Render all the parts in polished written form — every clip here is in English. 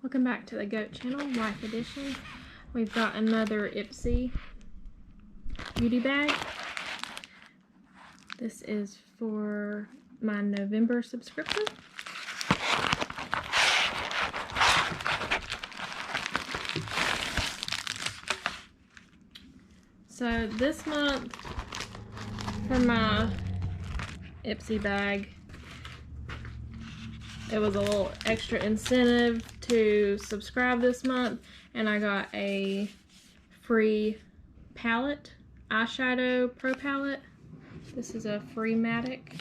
Welcome back to the Goat Channel, Life Edition. We've got another Ipsy beauty bag. This is for my November subscription. So this month, for my Ipsy bag, it was a little extra incentive to subscribe this month, and I got a free palette, eyeshadow pro palette. This is a Freematic.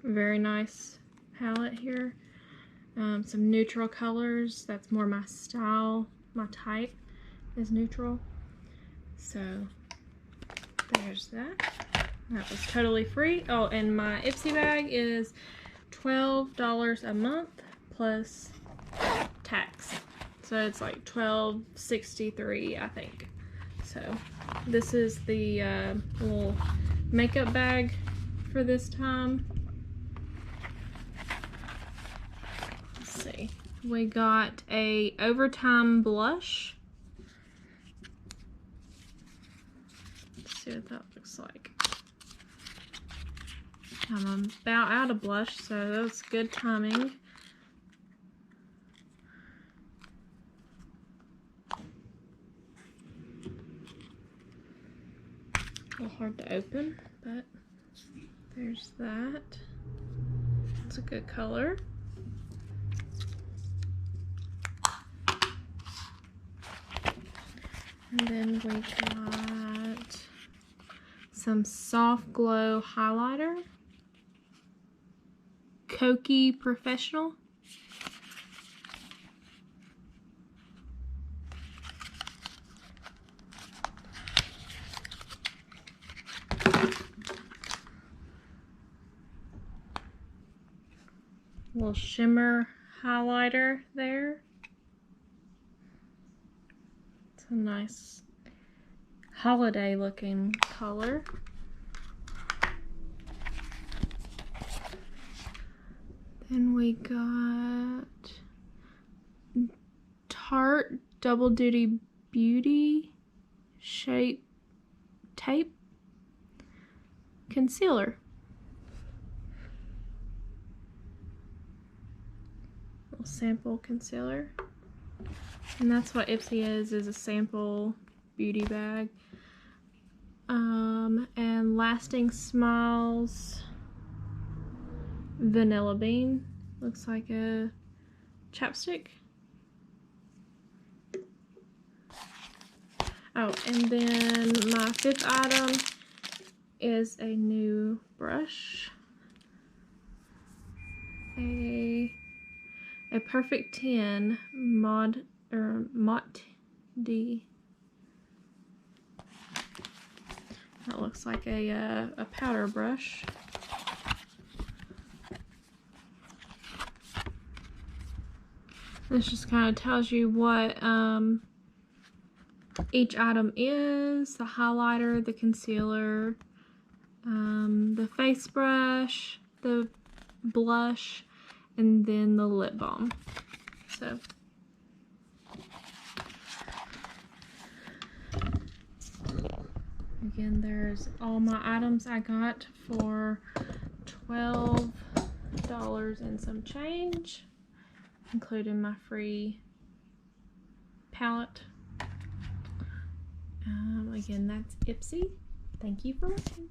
Very nice palette here. Some neutral colors. That's more my style. My type is neutral. So there's that. That was totally free. Oh, and my Ipsy bag is $12 a month plus tax. So it's like $12.63, I think. So this is the little makeup bag for this time. See, we got a Overtime blush. Let's see what that looks like. I'm about out of blush, so that's good timing. A little hard to open, but there's that. It's a good color. And then we got some Soft Glow highlighter. Kokie Professional. Little shimmer highlighter there. It's a nice holiday looking color. Then we got Tarte Double Duty Beauty Shape Tape Concealer. Little sample concealer. And that's what Ipsy is a sample beauty bag. And Lasting Smiles Vanilla Bean. Looks like a chapstick. Oh, and then my fifth item is a new brush. A Perfect 10 Mott D. That looks like a powder brush. This just kind of tells you what each item is: the highlighter, the concealer, the face brush, the blush, and then the lip balm. So again, there's all my items I got for $12 and some change, including my free palette. Again, that's Ipsy. Thank you for watching.